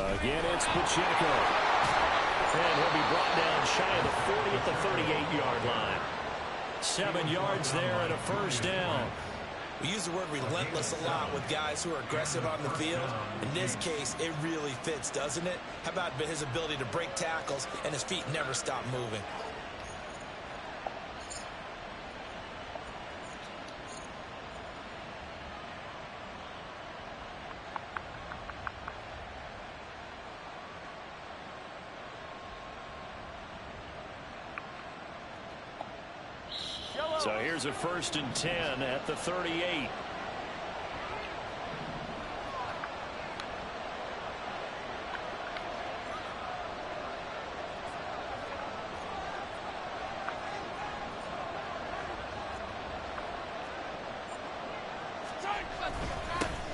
Again, it's Pacheco. And he'll be brought down shy of the 40 at the 38-yard line. 7 yards there and a first down. We use the word relentless a lot with guys who are aggressive on the field. In this case, it really fits, doesn't it? How about his ability to break tackles and his feet never stop moving? So here's a 1st and 10 at the 38.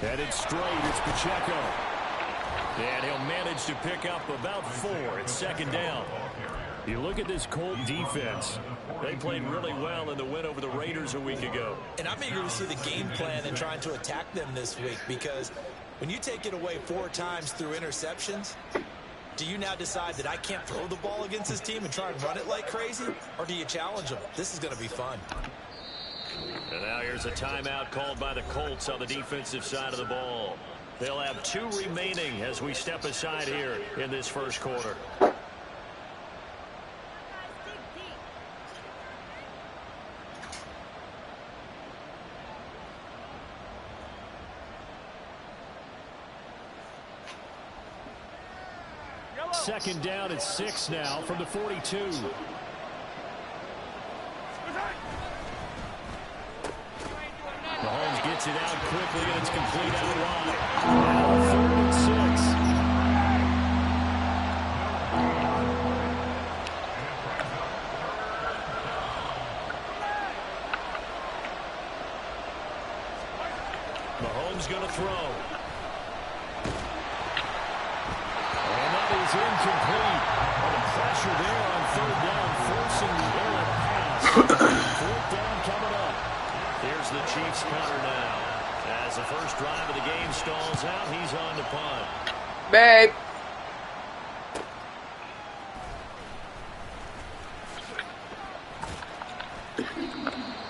Headed straight, it's Pacheco. And he'll manage to pick up about 4. It's 2nd down. You look at this Colt defense. They played really well in the win over the Raiders a week ago. And I'm eager to see the game plan and trying to attack them this week, because when you take it away 4 times through interceptions, do you now decide that I can't throw the ball against this team and try and run it like crazy? Or do you challenge them? This is going to be fun. And now here's a timeout called by the Colts on the defensive side of the ball. They'll have 2 remaining as we step aside here in this first quarter. Second down at 6 now from the 42. Mahomes gets it out quickly, and it's complete out wide. Now 3rd and 6. Mahomes going to throw. Incomplete. The pressure there on 3rd down, forcing the error pass. 4th down coming up. Here's the Chiefs punter now. As the first drive of the game stalls out, he's on to punt. Babe.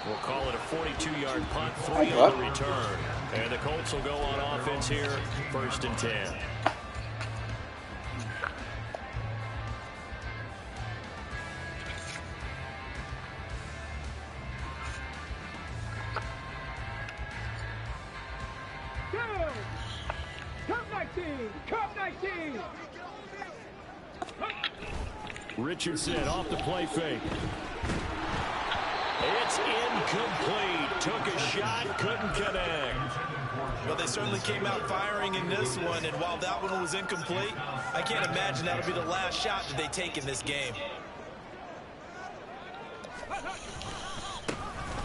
We'll call it a 42-yard punt, 3 on the return. And the Colts will go on offense here, 1st and 10. Richardson off the play fake. It's incomplete. Took a shot, couldn't connect. Well, they certainly came out firing in this one, and while that one was incomplete, I can't imagine that'll be the last shot that they take in this game.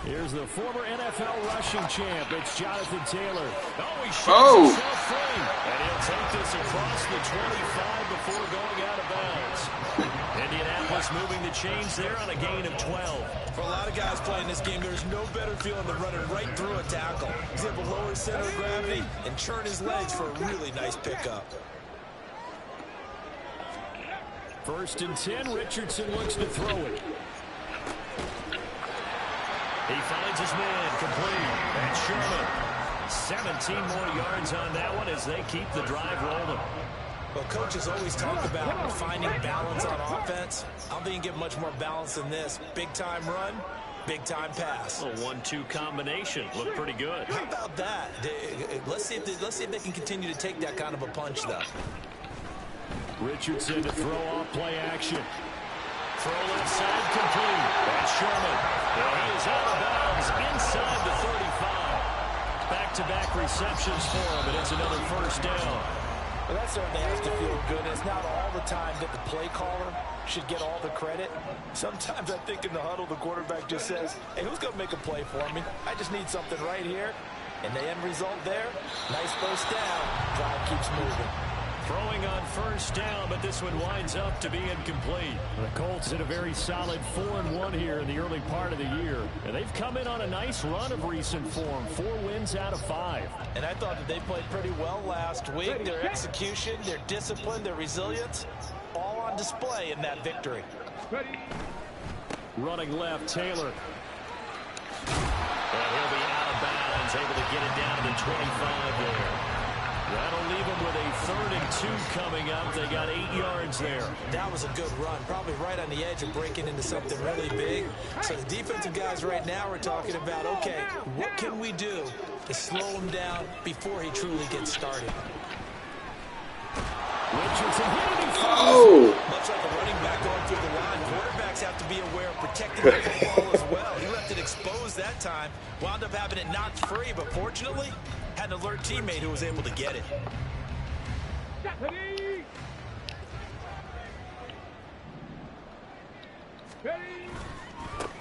Here's the former NFL rushing champ. It's Jonathan Taylor. Oh, he shoots himself free. And he'll take this across the 25 before going out of bounds. Indianapolis moving the chains there on a gain of 12. For a lot of guys playing this game, there's no better feeling than running right through a tackle. He's able to lower center of gravity and turn his legs for a really nice pickup. 1st and 10. Richardson looks to throw it. He finds his man complete. And Sherman. 17 more yards on that one as they keep the drive rolling. Well, coaches always talk about finding balance on offense. I don't think you can get much more balance than this. Big-time run, big-time pass. A 1-2 combination. Looked pretty good. How about that? Let's see if they can continue to take that kind of a punch, though. Richardson to throw off play action. Throw left side complete. That's Sherman. And he is out of bounds inside the 35. Back-to-back receptions for him, and it's another 1st down. Well, that certainly has to feel good. It's not all the time that the play caller should get all the credit. Sometimes I think in the huddle, the quarterback just says, hey, who's going to make a play for me? I just need something right here. And the end result there, nice first down. Drive keeps moving. Throwing on first down, but this one winds up to be incomplete. The Colts had a very solid 4-1 here in the early part of the year. And they've come in on a nice run of recent form. 4 wins out of 5. And I thought that they played pretty well last week. Their execution, their discipline, their resilience, all on display in that victory. Running left, Taylor. And he'll be out of bounds, able to get it down to the 25 there. That'll leave them with a 3rd and 2 coming up. They got 8 yards there. That was a good run, probably right on the edge of breaking into something really big. So the defensive guys right now are talking about, okay, what can we do to slow him down before he truly gets started? Richardson hit it. Much like a running back going through the line, quarterbacks have to be aware of protecting the football as well. He left it exposed that time, wound up having it knocked free, but fortunately, had an alert teammate who was able to get it.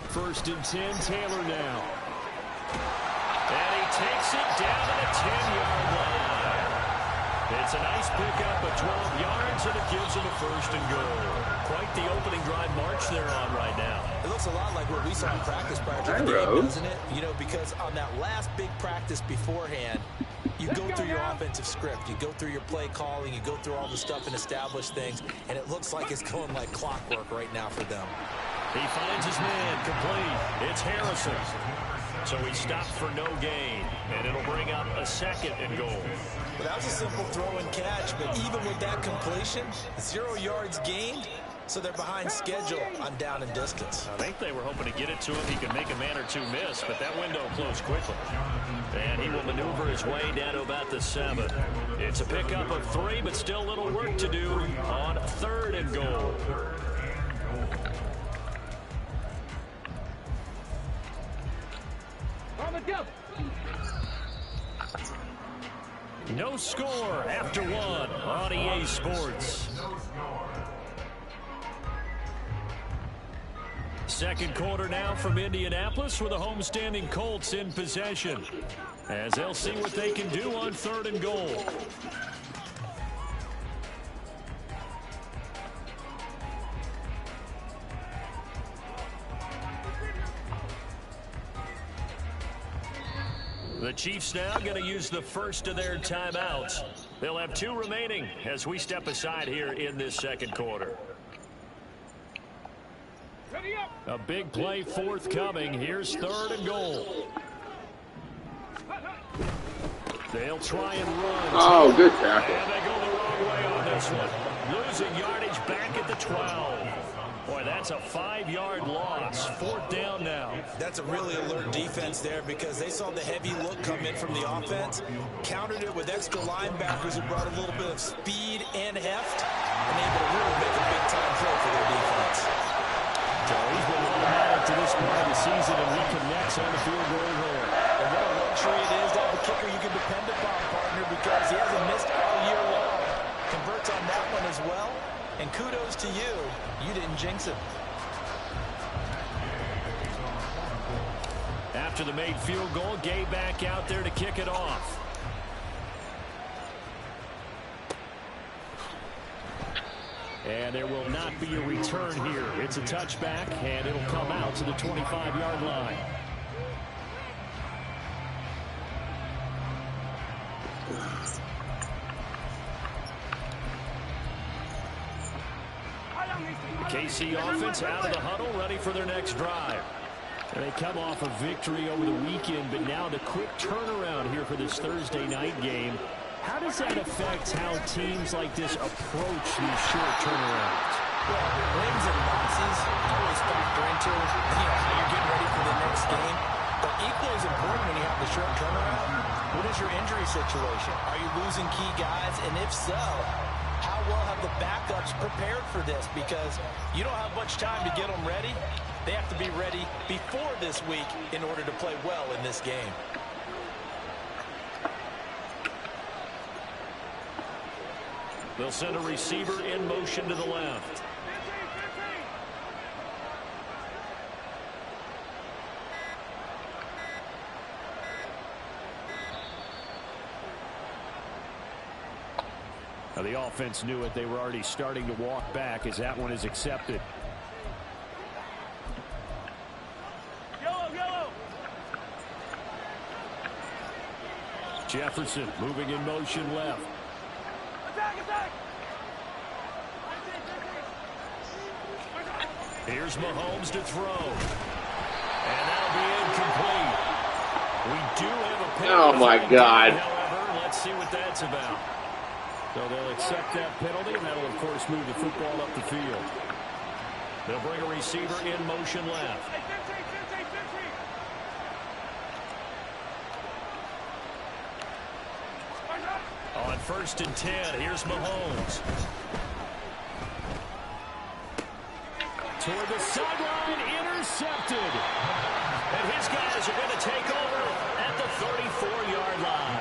First and 10, Taylor now. And he takes it down to the 10-yard line. It's a nice pickup of 12 yards, and it gives him a 1st and goal. Quite the opening drive march they're on right now. It looks a lot like what we saw in practice prior to the game, doesn't it? You know, because on that last big practice beforehand, you go through your offensive script, you go through your play calling, you go through all the stuff and establish things, and it looks like it's going like clockwork right now for them. He finds his man, complete. It's Harrison. So he stopped for no gain, and it'll bring up a 2nd and goal. Well, that was a simple throw and catch, but even with that completion, 0 yards gained, so they're behind schedule on down and distance. I think they were hoping to get it to him. He could make a man or 2 miss, but that window closed quickly. And he will maneuver his way down to about the 7. It's a pickup of 3, but still a little work to do on 3rd and goal. No score after 1 on EA Sports. Second quarter now from Indianapolis with the homestanding Colts in possession, as they'll see what they can do on 3rd and goal. The Chiefs now going to use the first of their timeouts. They'll have 2 remaining as we step aside here in this second quarter. A big play forthcoming. Here's 3rd and goal. They'll try and run. Oh, good tackle. And they go the wrong way on this one. Losing yardage back at the 12. Boy, that's a 5-yard loss. 4th down now. That's a really alert defense there because they saw the heavy look come in from the offense, countered it with extra linebackers who brought a little bit of speed and heft, and able to really make a big-time play for their defense. So he's been automatic to this part of the season, and reconnects on the field goal there. And what a luxury it is to have a kicker you can depend upon, partner, because he hasn't missed all year long. Converts on that one as well. And kudos to you. You didn't jinx him. After the made field goal, Gay back out there to kick it off. And there will not be a return here. It's a touchback, and it'll come out to the 25-yard line. The KC offense out of the huddle, ready for their next drive. And they come off a victory over the weekend, but now the quick turnaround here for this Thursday night game. How does that affect how teams like this approach these short turnarounds? Well, wins and losses always factor into how you're getting ready for the next game. But equally as important when you have the short turnaround, what is your injury situation? Are you losing key guys? And if so, how well have the backups prepared for this? Because you don't have much time to get them ready. They have to be ready before this week in order to play well in this game. They'll send a receiver in motion to the left. Now, the offense knew it. They were already starting to walk back as that one is accepted. Jefferson moving in motion left. Here's Mahomes to throw. And that'll be incomplete. We do have a penalty. Oh, my God. However, let's see what that's about. So they'll accept that penalty, and that'll, of course, move the football up the field. They'll bring a receiver in motion left. On 1st and 10, here's Mahomes. Toward the sideline, intercepted. And his guys are going to take over at the 34-yard line.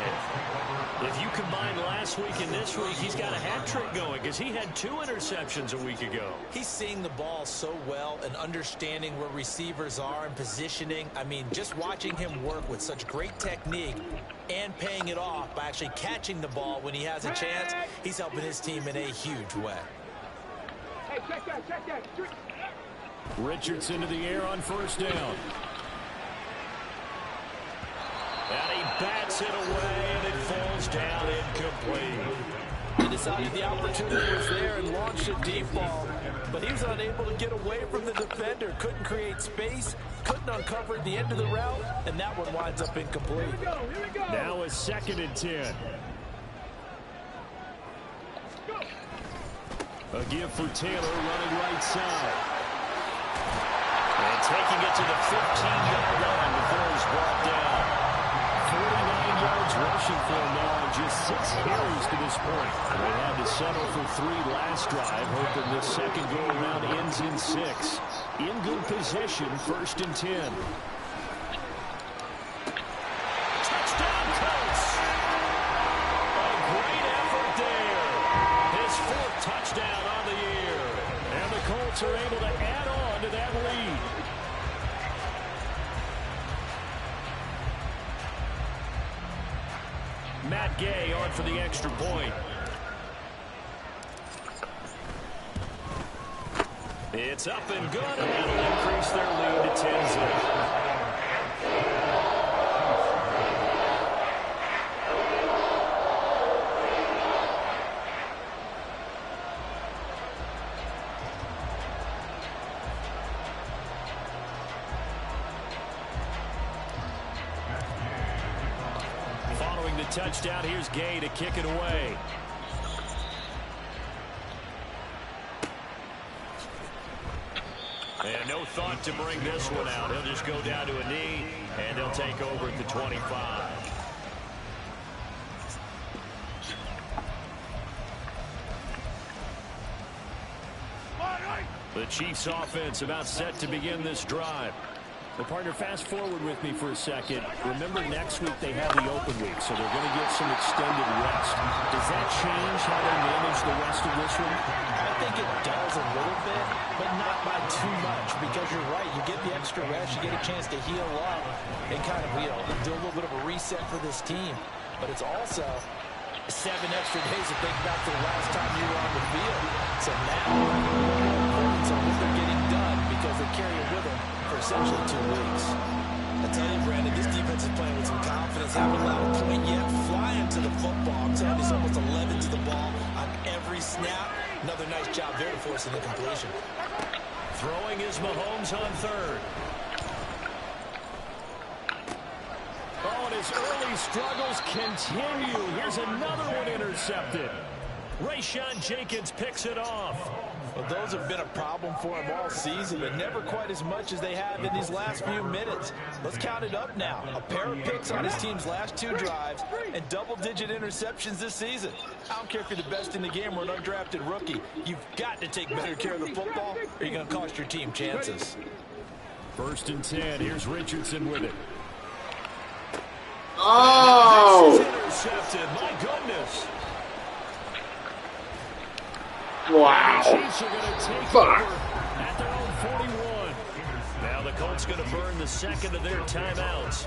If you combine last week and this week, he's got a hat trick going because he had 2 interceptions a week ago. He's seeing the ball so well and understanding where receivers are and positioning. I mean, just watching him work with such great technique and paying it off by actually catching the ball when he has a chance, he's helping his team in a huge way. Hey, check that. Richardson to the air on 1st down. And he bats it away, and it falls down incomplete. He decided the opportunity was there and launched a deep ball, but he was unable to get away from the defender. Couldn't create space, couldn't uncover the end of the route, and that one winds up incomplete. Here we go. Now a 2nd and 10. A give for Taylor running right side. And taking it to the 15-yard line before he's brought down. 49 yards rushing for him now and just 6 carries to this point. They had to settle for 3 last drive, hoping this second go-around ends in 6. In good position, 1st and 10. Touchdown, Colts! A great effort there. His 4th touchdown on the year. And the Colts are able to add on to that lead. Matt Gay on for the extra point. It's up and good, and that'll increase their lead to 10-0. Following the touchdown, here's Gay to kick it away. And no thought to bring this one out. He'll just go down to a knee, and they'll take over at the 25. The Chiefs offense about set to begin this drive. Well, partner, fast forward with me for a second. Remember, next week they have the open week, so they're going to get some extended rest. Does that change how they manage the rest of this one? I think it does a little bit, but not by too much, because you're right. You get the extra rest, you get a chance to heal up and kind of, do a little bit of a reset for this team. But it's also 7 extra days to think back to the last time you were on the field. So now, so what they're getting done because they carry it with them for essentially 2 weeks. I tell you, Brandon, this defense is playing with some confidence. Haven't allowed a point yet. Flying to the football. I'm telling you, it's almost 11 to the ball on every snap. Another nice job there to force an incompletion. Throwing is Mahomes on 3rd. Oh, and his early struggles continue. Here's another one intercepted. Rayshon Jenkins picks it off. Well, those have been a problem for him all season, but never quite as much as they have in these last few minutes. Let's count it up now. A pair of picks on his team's last 2 drives and double-digit interceptions this season. I don't care if you're the best in the game or an undrafted rookie. You've got to take better care of the football or you're going to cost your team chances. 1st and 10. Here's Richardson with it. Oh! This is intercepted. My goodness. Wow. The Chiefs are going to take over at their own 41. Now the Colts going to burn the 2nd of their timeouts.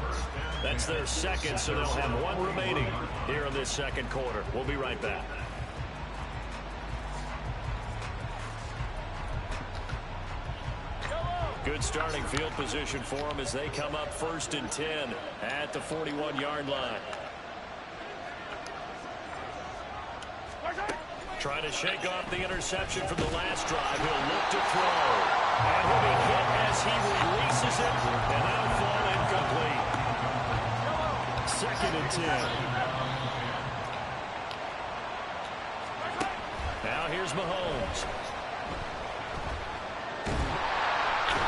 That's their 2nd, so they'll have 1 remaining here in this 2nd quarter. We'll be right back. Good starting field position for them as they come up 1st and 10 at the 41-yard line. Trying to shake off the interception from the last drive. He'll look to throw. And he'll be hit as he releases it. And that'll fall incomplete. 2nd and 10. Now here's Mahomes.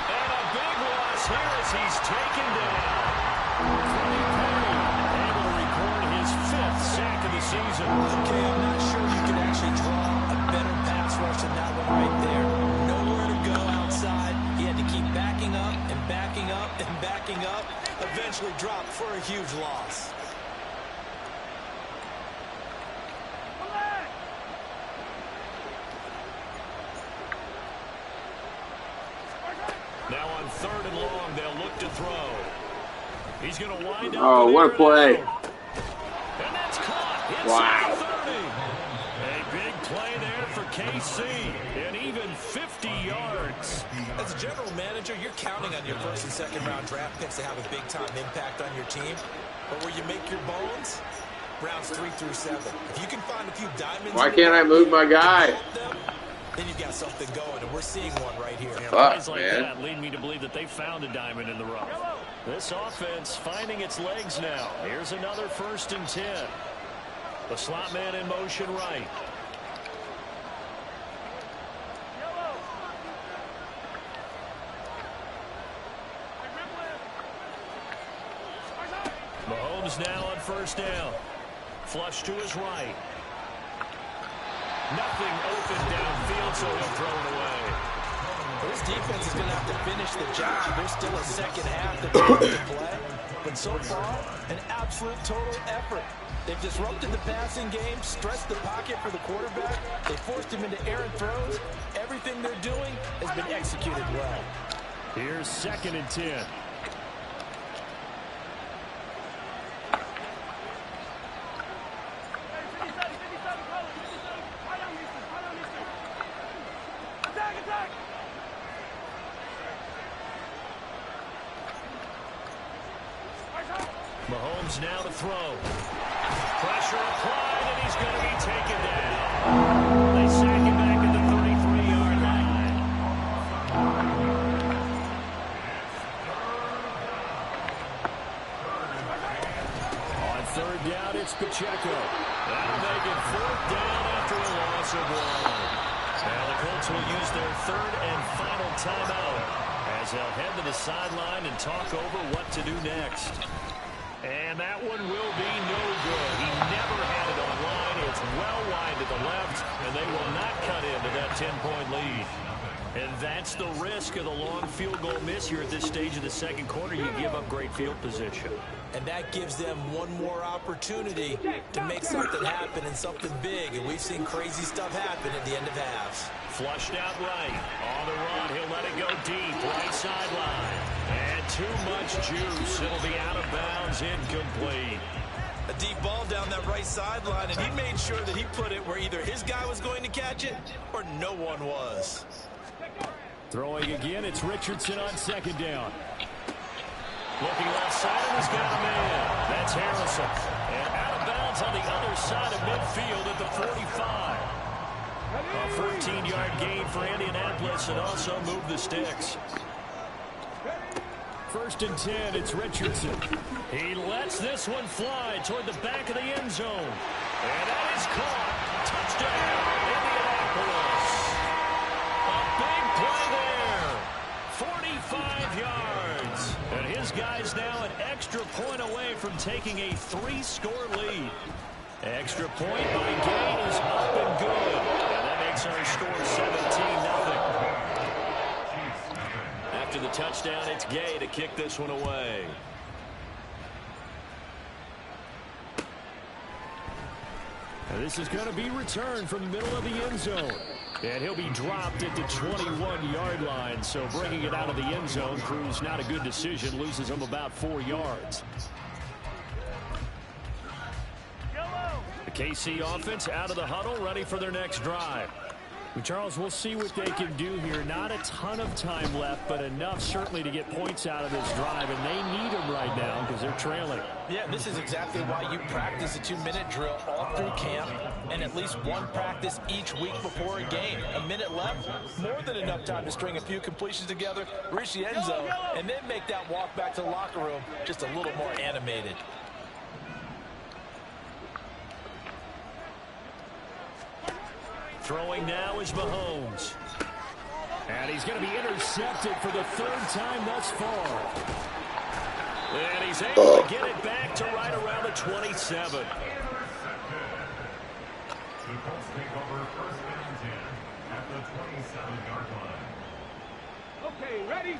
And a big loss here as he's taken down. Able to record his 5th sack of the season. Okay, I'm not sure you can actually draw a better pass rush than that one right there. Nowhere to go outside. He had to keep backing up and backing up and backing up. Eventually dropped for a huge loss. Now on 3rd and long, they'll look to throw. He's going to wind up. Oh, what a play. And that's caught. Wow. A big play there for KC. And even 50 yards. As a general manager, you're counting on your 1st and 2nd round draft picks to have a big-time impact on your team. But where you make your bones, rounds 3 through 7. If you can find a few diamonds... Why can't I move my guy? Then you've got something going, and we're seeing one right here. Plays like that lead me to believe that they found a diamond in the rough. This offense finding its legs now. Here's another 1st and 10. The slot man in motion right. Mahomes now on 1st down. Flush to his right. Nothing open downfield, so he'll throw it away. This defense is going to have to finish the job. There's still a 2nd half that they have to play. But so far, an absolute total effort. They've disrupted the passing game, stressed the pocket for the quarterback. They forced him into errant throws. Everything they're doing has been executed well. Here's 2nd and 10. Mahomes now to throw. Pressure applied, and he's going to be taken down. They sack him back at the 33-yard line. On 3rd down, it's Pacheco. That'll make it 4th down after a loss of 1. Now the Colts will use their 3rd and final timeout as they'll head to the sideline and talk over what to do next. And that one will be no good. He never had it on line. It's well wide to the left, and they will not cut into that 10-point lead. And that's the risk of the long field goal miss here at this stage of the 2nd quarter. You give up great field position. And that gives them one more opportunity to make something happen and something big. And we've seen crazy stuff happen at the end of halves. Flushed out right. On the run, he'll let it go deep. Right sideline. And too much juice. It'll be out of bounds, incomplete. A deep ball down that right sideline, and he made sure that he put it where either his guy was going to catch it or no one was. Throwing again, it's Richardson on 2nd down. Looking left side, and he's got a man. That's Harrison. And out of bounds on the other side of midfield at the 45. A 14-yard gain for Indianapolis and also moved the sticks. 1st and 10, it's Richardson. He lets this one fly toward the back of the end zone. And that is caught. Touchdown, Indianapolis. A big play there. 45 yards. And his guy's now an extra point away from taking a 3-score lead. Extra point by Gay is up and good. And that makes our score 17-0. After the touchdown, it's Gay to kick this one away. And this is going to be returned from the middle of the end zone. And he'll be dropped at the 21-yard line. So bringing it out of the end zone proves not a good decision. Loses him about 4 yards. The KC offense out of the huddle, ready for their next drive. Charles, we'll see what they can do here. Not a ton of time left, but enough certainly to get points out of this drive, and they need them right now because they're trailing. Yeah, this is exactly why you practice a 2-minute drill all through camp and at least one practice each week before a game. A minute left, more than enough time to string a few completions together, reach the end zone, and then make that walk back to the locker room just a little more animated. Throwing now is Mahomes. And he's going to be intercepted for the third time thus far. And he's able to get it back to right around the 27. Okay, ready?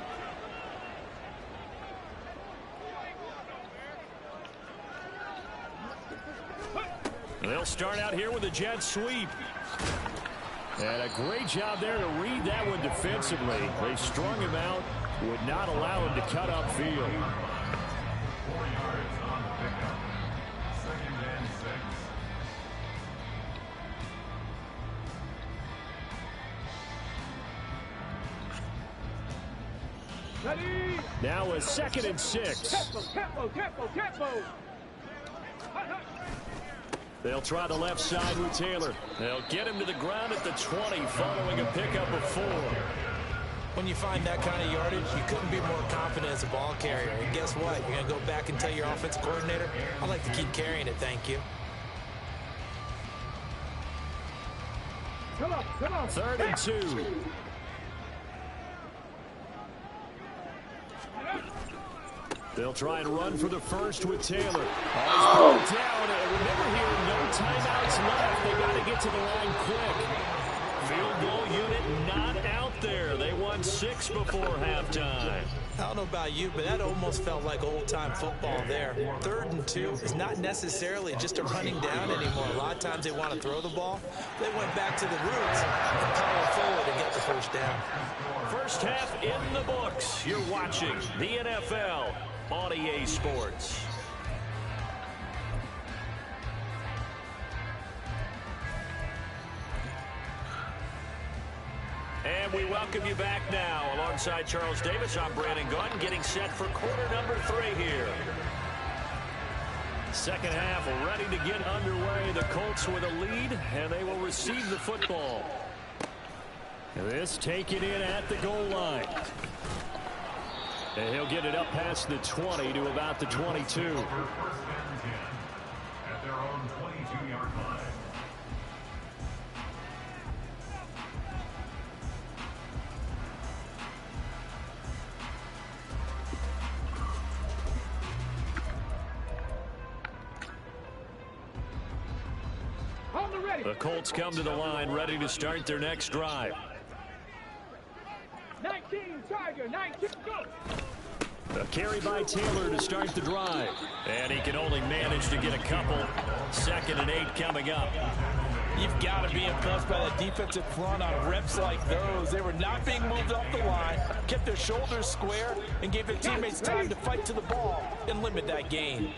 They'll start out here with a jet sweep. And a great job there to read that one defensively. They strung him out, would not allow him to cut upfield. Ready? Now a 2nd and 6. Tempo. They'll try the left side with Taylor. They'll get him to the ground at the 20 following a pickup of 4. When you find that kind of yardage, you couldn't be more confident as a ball carrier. And guess what? You're going to go back and tell your offensive coordinator, I'd like to keep carrying it, thank you. Come on. 3rd and 2. They'll try and run for the first with Taylor. Oh, down. And remember here, no timeouts left. They got to get to the line quick. Field goal unit not out there. They won 6 before halftime. I don't know about you, but that almost felt like old-time football there. 3rd and 2 is not necessarily just a running down anymore. A lot of times they want to throw the ball. They went back to the roots and power forward and get the first down. First half in the books. You're watching the NFL on EA Sports. And we welcome you back now. Alongside Charles Davis, I'm Brandon Gunn, getting set for quarter number 3 here. Second half ready to get underway. The Colts with a lead, and they will receive the football. This taken in at the goal line. And he'll get it up past the 20 to about the 22. At their own 22-yard line. The Colts come to the line ready to start their next drive. 19, Tiger, 19, go! A carry by Taylor to start the drive. And he can only manage to get a couple. 2nd and 8 coming up. You've got to be impressed by that defensive front on reps like those. They were not being moved off the line, kept their shoulders square, and gave their teammates time to fight to the ball and limit that gain.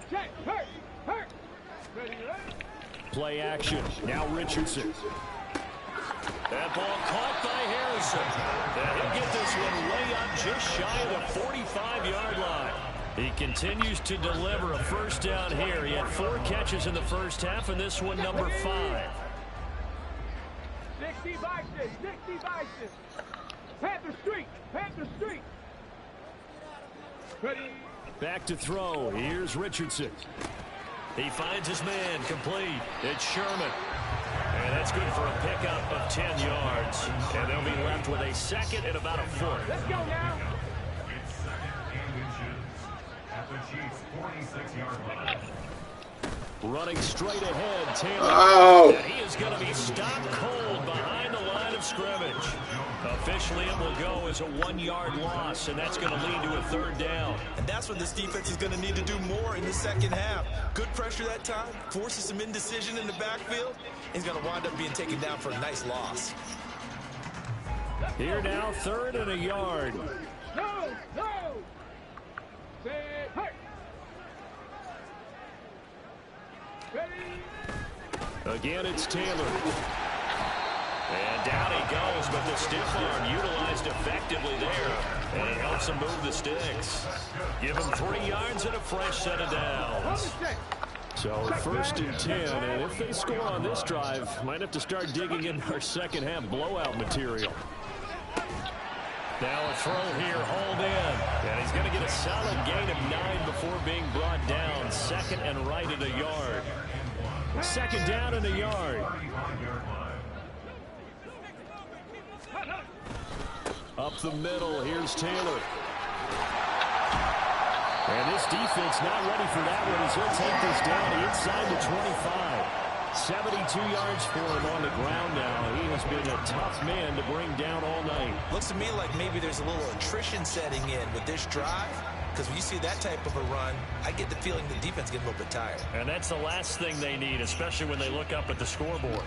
Check, hurt. Ready. Play action. Now Richardson. That ball caught by Harrison. And he'll get this one way up just shy of the 45-yard line. He continues to deliver a first down here. He had 4 catches in the first half, and this one number 5. 60 Bison. Panther Street. Ready. Back to throw. Here's Richardson. He finds his man complete. It's Sherman. And that's good for a pickup of 10 yards. And they'll be left with a 2nd and about a 4th. Let's go now. It's 2nd and inches at the Chiefs' 46-yard line. Running straight ahead, Taylor. Oh. And he is going to be stopped cold behind the line of scrimmage. Officially, it will go as a 1-yard loss, and that's going to lead to a 3rd down. And that's what this defense is going to need to do more in the second half. Good pressure that time, forces some indecision in the backfield. He's going to wind up being taken down for a nice loss. Here now, 3rd and a yard. No. Say, hurt. Ready. Again, it's Taylor. And down he goes, but the stiff arm utilized effectively there. And it helps him move the sticks. Give him 3 yards and a fresh set of downs. So 1st and 10, and if they score on this drive, might have to start digging in our second half blowout material. Now a throw here, hauled in. And he's going to get a solid gain of 9 before being brought down. 2nd and right at a yard. 2nd down and a yard. Up the middle, here's Taylor. And this defense not ready for that one as he'll take this down inside the 25. 72 yards for him on the ground now. He has been a tough man to bring down all night. Looks to me like maybe there's a little attrition setting in with this drive. Because when you see that type of a run, I get the feeling the defense getting a little bit tired. And that's the last thing they need, especially when they look up at the scoreboard.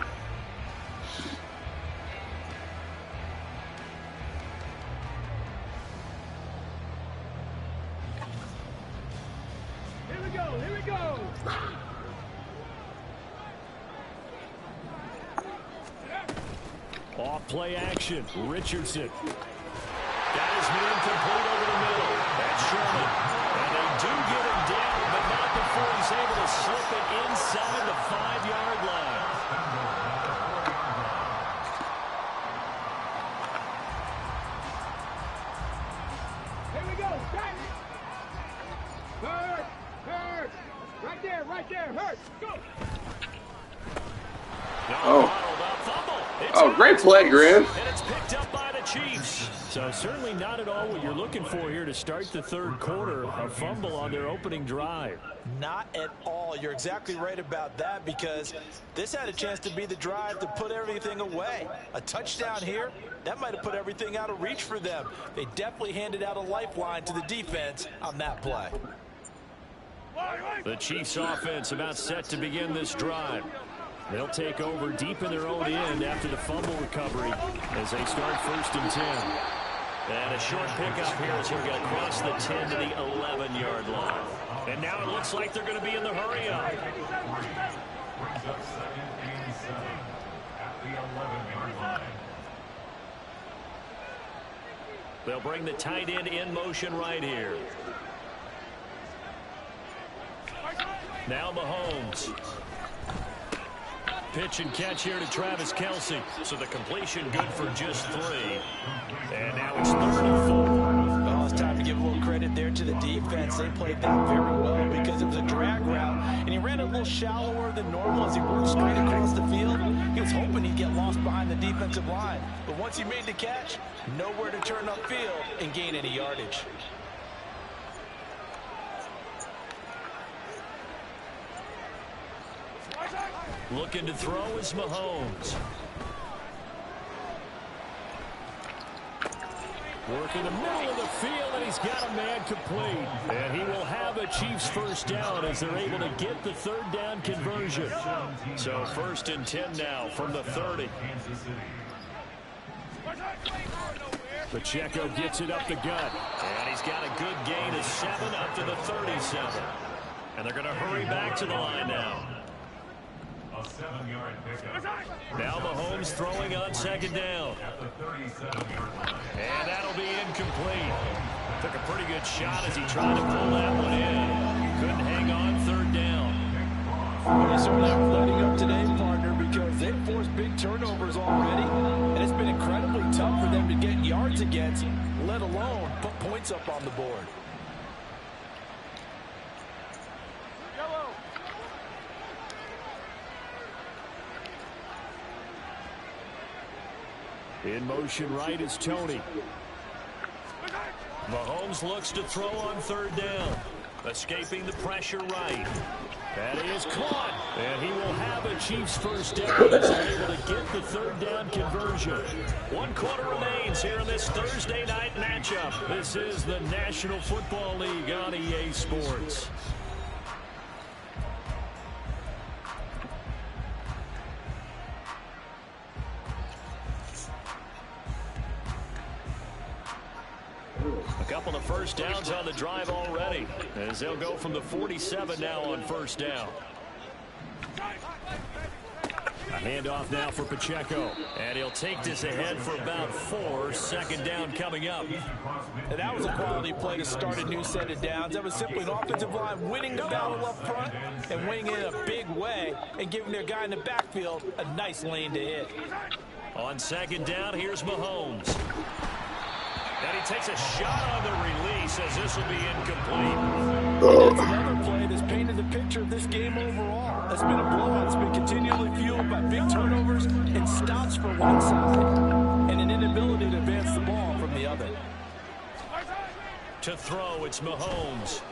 Here we go. Off play action, Richardson. That is near complete over the middle. That's Sherman. And they do get him down, but not before he's able to slip it inside the 5-yard line. Here we go. Hurt. Right there. Hurt. Go. Oh, great play, Grim. And it's picked up by the Chiefs. So certainly not at all what you're looking for here to start the 3rd quarter. A fumble on their opening drive. Not at all. You're exactly right about that because this had a chance to be the drive to put everything away. A touchdown here, that might have put everything out of reach for them. They definitely handed out a lifeline to the defense on that play. The Chiefs offense about set to begin this drive. They'll take over deep in their own end after the fumble recovery as they start 1st and 10. And a short pickup here as he'll get across the 10 to the 11-yard line. And now it looks like they're going to be in the hurry-up. Brings up 2nd and 7 at the 11-yard line. They'll bring the tight end in motion right here. Now Mahomes. Pitch and catch here to Travis Kelce. So the completion good for just 3. And now it's 3rd and 4. Well, it's time to give a little credit there to the defense. They played that very well because it was a drag route. And he ran a little shallower than normal as he worked straight across the field. He was hoping he'd get lost behind the defensive line. But once he made the catch, nowhere to turn upfield and gain any yardage. Looking to throw is Mahomes. Working the middle of the field, and he's got a man complete. And he will have a Chiefs 1st down as they're able to get the 3rd down conversion. So 1st and 10 now from the 30. Pacheco gets it up the gut. And he's got a good gain of 7 up to the 37. And they're going to hurry back to the line now. A 7-yard pickup. Now Mahomes throwing on 2nd down. At the 37-yard line. And that'll be incomplete. Took a pretty good shot as he tried to pull that one in. Couldn't hang on 3rd down. Well, you certainly are letting up today, partner, because they've forced big turnovers already. And it's been incredibly tough for them to get yards against, let alone put points up on the board. In motion right is Tony. Mahomes looks to throw on 3rd down. Escaping the pressure right. That is caught. And he will have a Chiefs 1st down as they're able to get the 3rd down conversion. 1 quarter remains here in this Thursday night matchup. This is the National Football League on EA Sports. A couple of 1st downs on the drive already as they'll go from the 47 now on 1st down. Handoff now for Pacheco. And he'll take this ahead for about 4. Second down coming up. And that was a quality play to start a new set of downs. That was simply an offensive line winning the battle up front and winning it in a big way and giving their guy in the backfield a nice lane to hit. On second down, here's Mahomes. And he takes a shot on the release as this will be incomplete. That's another play that's painted the picture of this game overall. It's been a blowout. It's been continually fueled by big turnovers and stops for one side and an inability to advance the ball from the other. To throw, it's Mahomes.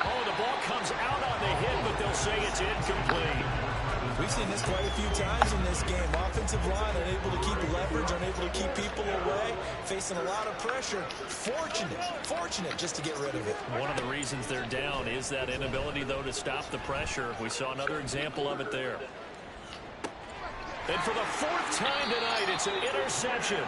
Oh, the ball comes out on the hit, but they'll say it's incomplete. We've seen this quite a few times in this game. Offensive line unable to keep leverage, unable to keep people away, facing a lot of pressure. Fortunate just to get rid of it. One of the reasons they're down is that inability, though, to stop the pressure. We saw another example of it there. And for the 4th time tonight, it's an interception.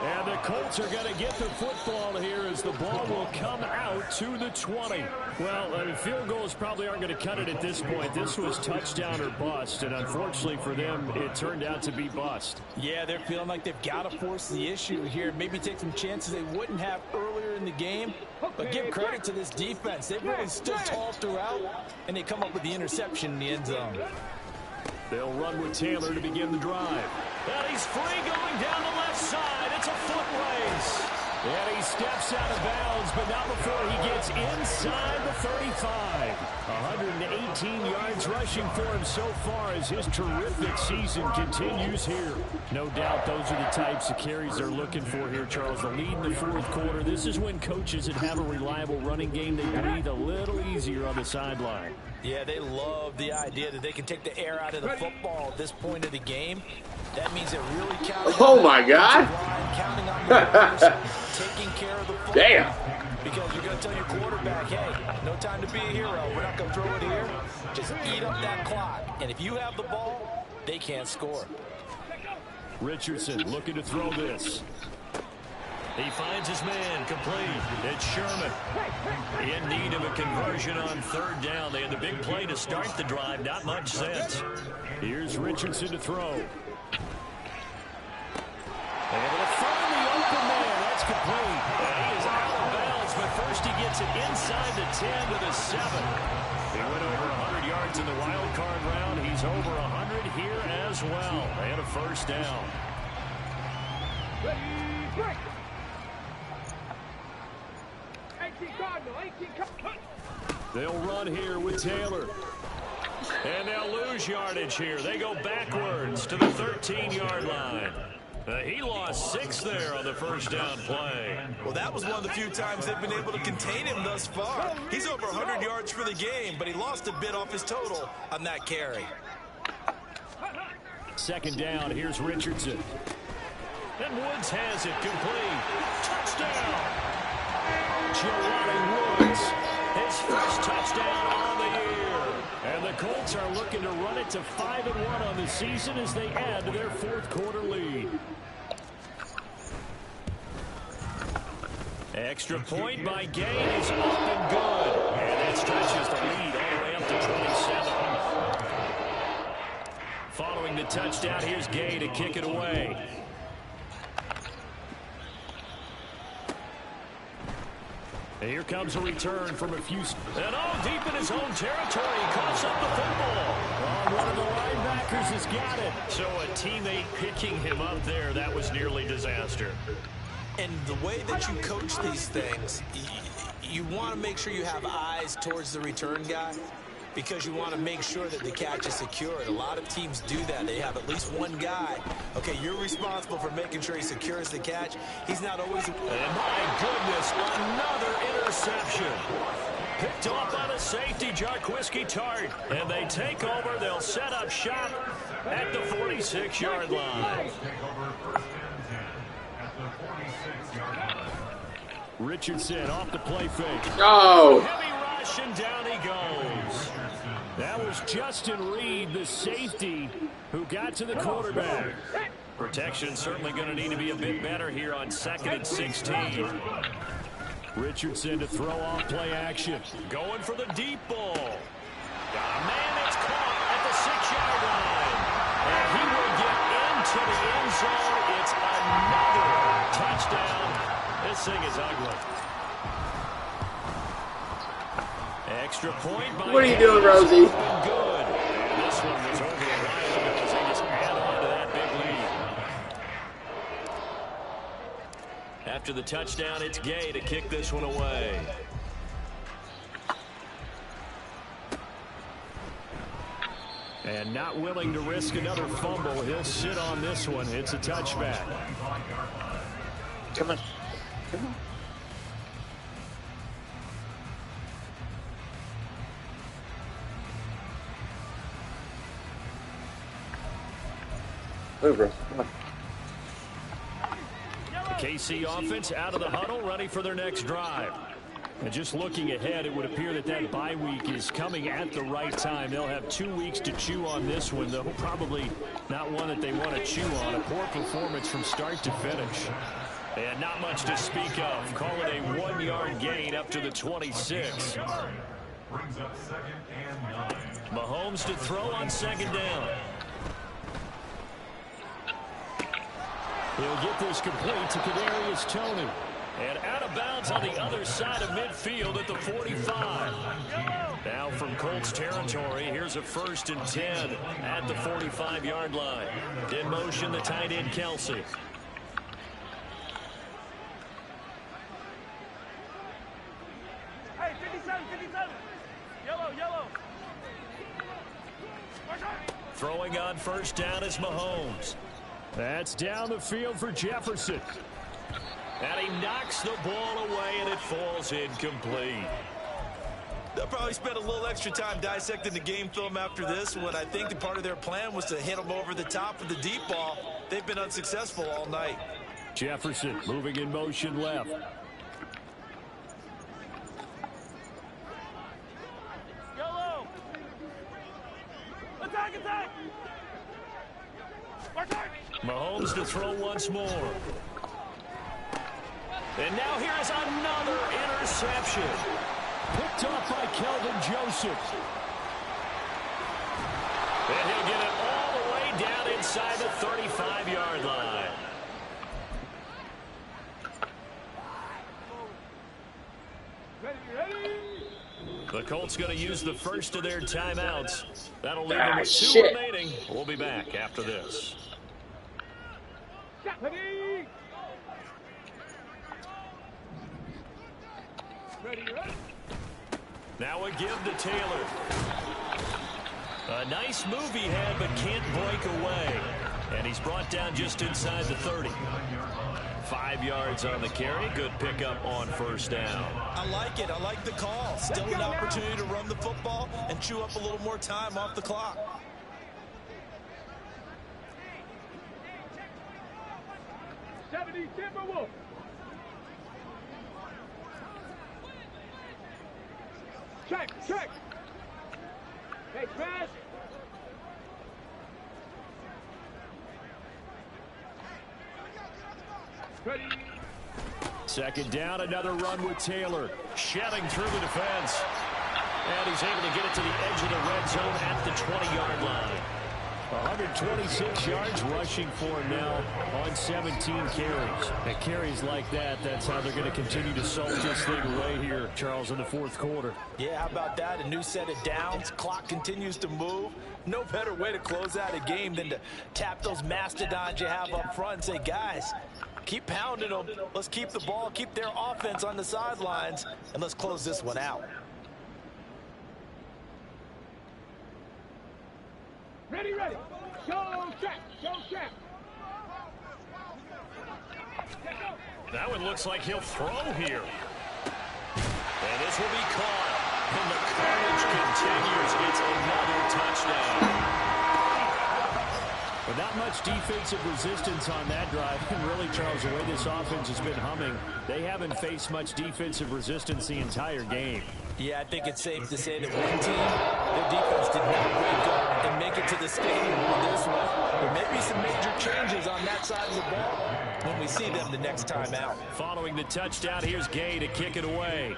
And the Colts are going to get the football here as the ball will come out to the 20. Well, field goals probably aren't going to cut it at this point. This was touchdown or bust, and unfortunately for them, it turned out to be bust. Yeah, they're feeling like they've got to force the issue here. Maybe take some chances they wouldn't have earlier in the game. But give credit to this defense. They've really stood tall throughout, and they come up with the interception in the end zone. They'll run with Taylor to begin the drive. And he's free going down the left side. It's a foot race. And he steps out of bounds, but not before he gets inside the 35. 118 yards rushing for him so far as his terrific season continues here. No doubt those are the types of carries they're looking for here, Charles. The lead in the 4th quarter. This is when coaches that have a reliable running game, they breathe a little easier on the sideline. Yeah, they love the idea that they can take the air out of the football at this point of the game. That means they're really counting Oh, my God. counting on the players, taking care of the football. Damn. Because you're going to tell your quarterback, hey, no time to be a hero. We're not going to throw it here. Just eat up that clock. And if you have the ball, they can't score. Richardson looking to throw this. He finds his man, complete. It's Sherman. In need of a conversion on 3rd down. They had the big play to start the drive. Not much sense. Here's Richardson to throw. And it'll find the open man. That's complete. And he is out of bounds, but first he gets it inside the 10 to the 7. He went over 100 yards in the wild card round. He's over 100 here as well. And a first down. They'll run here with Taylor. And they'll lose yardage here. They go backwards to the 13-yard line. He lost 6 there on the first down play. Well, that was one of the few times they've been able to contain him thus far. He's over 100 yards for the game, but he lost a bit off his total on that carry. Second down, here's Richardson. And Woods has it complete. Touchdown! Jelani Woods, his first touchdown on the year. And the Colts are looking to run it to 5-1 on the season as they add to their 4th quarter lead. Extra point by Gain is up and good. And that stretches the lead all the way up to 27. Following the touchdown, here's Gay to kick it away. And here comes a return from a few... And deep in his own territory, he coughs up the football. One of the linebackers has got it. So a teammate picking him up there, that was nearly disaster. And the way that you coach these things, you want to make sure you have eyes towards the return guy because you want to make sure that the catch is secured. A lot of teams do that. They have at least one guy. Okay, you're responsible for making sure he secures the catch. He's not always... And my goodness, another interception. Picked off by the safety, Jarquiski Tart. And they take over. They'll set up shop at the 46-yard line. Richardson off the play fake. Oh! Heavy rush, and down he goes. That was Justin Reed, the safety, who got to the quarterback. Protection certainly going to need to be a bit better here on 2nd and 16. Richardson to throw off play action. Going for the deep ball. Got a man that's caught at the 6-yard line. thing is ugly. Extra point by What are you doing, Rosie? Good. And this one was over the line because they just add on to that big lead. After the touchdown, it's Gay to kick this one away. And not willing to risk another fumble. He'll sit on this one. It's a touchback. Come on. Come on. Move, bro. Come on. KC offense out of the huddle, ready for their next drive. And just looking ahead, it would appear that that bye week is coming at the right time. They'll have 2 weeks to chew on this one, though probably not one that they want to chew on. A poor performance from start to finish. And not much to speak of. Call it a 1-yard gain up to the 26. Brings up 2nd and 9. Mahomes to throw on 2nd down. He'll get this complete to Kadarius Toney. And out of bounds on the other side of midfield at the 45. Now from Colts territory, here's a 1st and 10 at the 45-yard line. In motion, the tight end, Kelsey. Hey, 57, 57. Yellow, yellow. Throwing on 1st down is Mahomes. That's down the field for Jefferson. And he knocks the ball away, and it falls incomplete. They'll probably spend a little extra time dissecting the game film after this one. I think that part of their plan was to hit them over the top of the deep ball. They've been unsuccessful all night. Jefferson moving in motion left. Yellow. Attack, attack. Mahomes to throw once more. And now here's another interception. Picked off by Kelvin Joseph. And he'll get it all the way down inside the 35-yard line. The Colts going to use the first of their timeouts. That'll leave them with 2 remaining. We'll be back after this. Now a give to Taylor. A nice move he had, but can't break away. And he's brought down just inside the 30. 5 yards on the carry. Good pickup on 1st down. I like it. I like the call. Still an opportunity to run the football and chew up a little more time off the clock. Check, check. Hey, Crash. Ready. 2nd down, another run with Taylor. Shedding through the defense. And he's able to get it to the edge of the red zone at the 20-yard line. 126 yards rushing for him now on 17 carries. And carries like that, that's how they're going to continue to salt this thing away here, Charles, in the 4th quarter. Yeah, how about that? A new set of downs. Clock continues to move. No better way to close out a game than to tap those mastodons you have up front and say, guys, keep pounding them. Let's keep the ball, keep their offense on the sidelines, and let's close this one out. Ready, ready. Show trap, show trap. That one looks like he'll throw here. And this will be caught. And the carnage continues. It's another touchdown. But not much defensive resistance on that drive. And really, Charles, the way this offense has been humming, they haven't faced much defensive resistance the entire game. Yeah, I think it's safe to say that one team, their defense did not wake up and make it to the stadium with this one. There may be some major changes on that side of the ball when we see them the next time out. Following the touchdown, here's Gay to kick it away.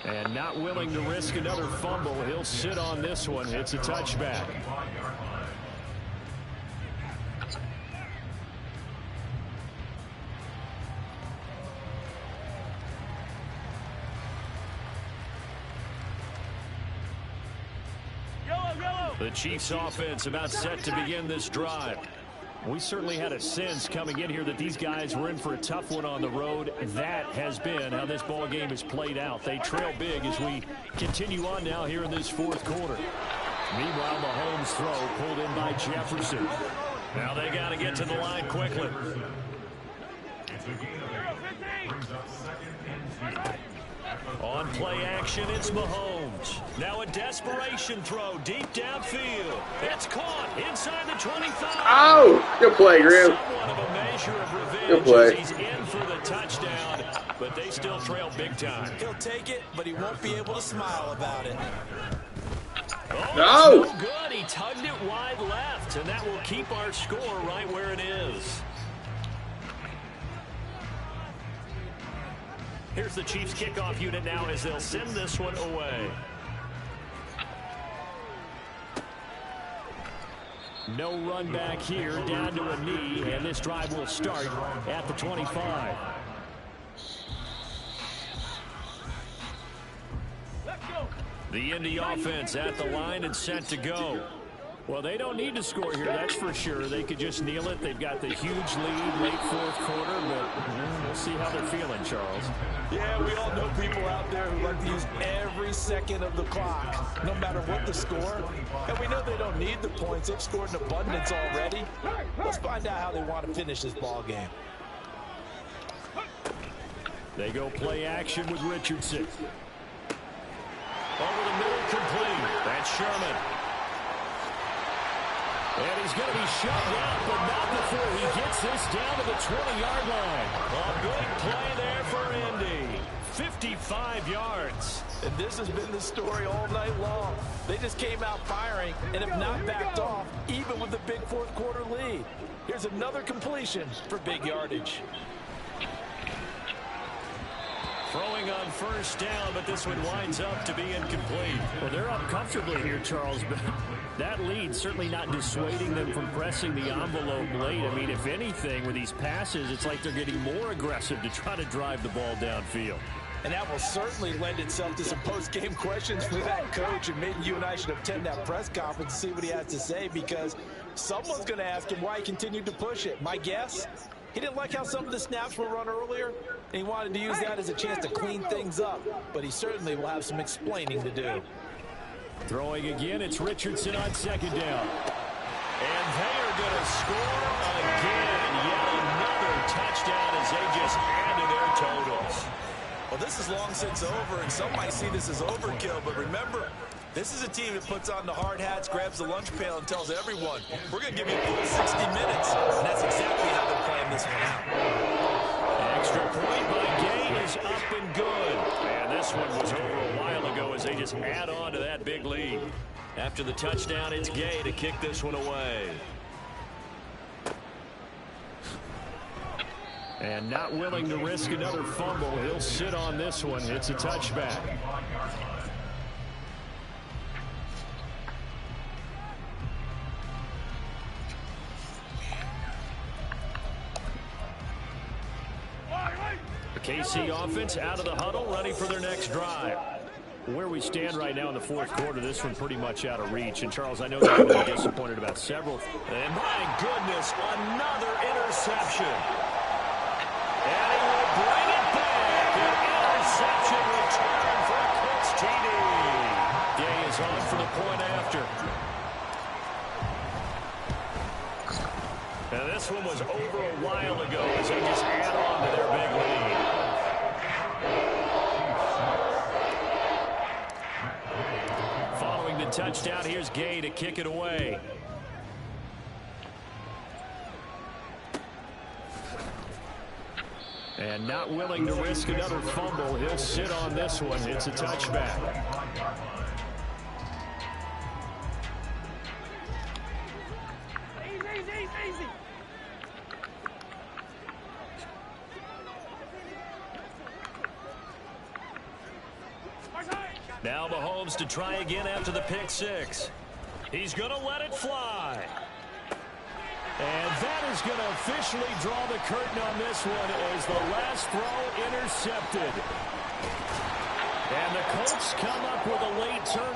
And not willing to risk another fumble. He'll sit on this one. It's a touchback. The Chiefs offense about set to begin this drive. We certainly had a sense coming in here that these guys were in for a tough one on the road. That has been how this ball game has played out. They trail big as we continue on now here in this fourth quarter. Meanwhile, Mahomes' throw pulled in by Jefferson. Now they got to get to the line quickly. It's a gain of 8. Brings up 2nd and 2. On play action, it's Mahomes. Now a desperation throw deep downfield. It's caught inside the 25. Oh, good play, Grim. Somewhat of a measure of revenge Good play. as he's in for the touchdown, but they still trail big time. He'll take it, but he won't be able to smile about it. Oh, No. it's no good. He tugged it wide left, and that will keep our score right where it is. Here's the Chiefs kickoff unit now as they'll send this one away. No run back here, down to a knee, and this drive will start at the 25. The Indy offense at the line and set to go. Well, they don't need to score here, that's for sure. They could just kneel it. They've got the huge lead late fourth quarter, but we'll see how they're feeling, Charles. Yeah, we all know people out there who like to use every second of the clock, no matter what the score. And we know they don't need the points. They've scored in abundance already. Let's find out how they want to finish this ball game. They go play action with Richardson. Over the middle, complete. That's Sherman. And he's going to be shoved out, but not before he gets this down to the 20-yard line. A big play there for Indy. 55 yards. And this has been the story all night long. They just came out firing and have not backed off, even with the big fourth quarter lead. Here's another completion for big yardage. Throwing on first down, but this one winds up to be incomplete. Well, they're up comfortably here, Charles, but that lead certainly not dissuading them from pressing the envelope late. I mean, if anything, with these passes, it's like they're getting more aggressive to try to drive the ball downfield. And that will certainly lend itself to some post-game questions for that coach, and maybe you and I should attend that press conference and see what he has to say, because someone's going to ask him why he continued to push it. My guess? He didn't like how some of the snaps were run earlier, and he wanted to use that as a chance to clean things up. But he certainly will have some explaining to do. Throwing again, it's Richardson on second down. And they are going to score again. Yet another touchdown as they just add to their totals. Well, this is long since over, and some might see this as overkill. But remember, this is a team that puts on the hard hats, grabs the lunch pail, and tells everyone, we're going to give you a full 60 minutes. And that's exactly how they're playing this one out. Extra point by Gay is up and good. And this one was over a while ago as they just add on to that big lead. After the touchdown, it's Gay to kick this one away. And not willing to risk another fumble, he'll sit on this one. It's a touchback. The KC offense out of the huddle, ready for their next drive. Where we stand right now in the fourth quarter, this one pretty much out of reach. And, Charles, I know that you're disappointed about several. And, my goodness, another interception. And he will bring it back. An interception return for Colts TD. Gay is on for the point after. And this one was over a while ago as they just add on to their big lead. Following the touchdown, here's Gay to kick it away. And not willing to risk another fumble, he'll sit on this one. It's a touchback. Easy. Now Mahomes to try again after the pick six. He's going to let it fly. And that is going to officially draw the curtain on this one as the last throw intercepted. And the Colts come up with a late turnover.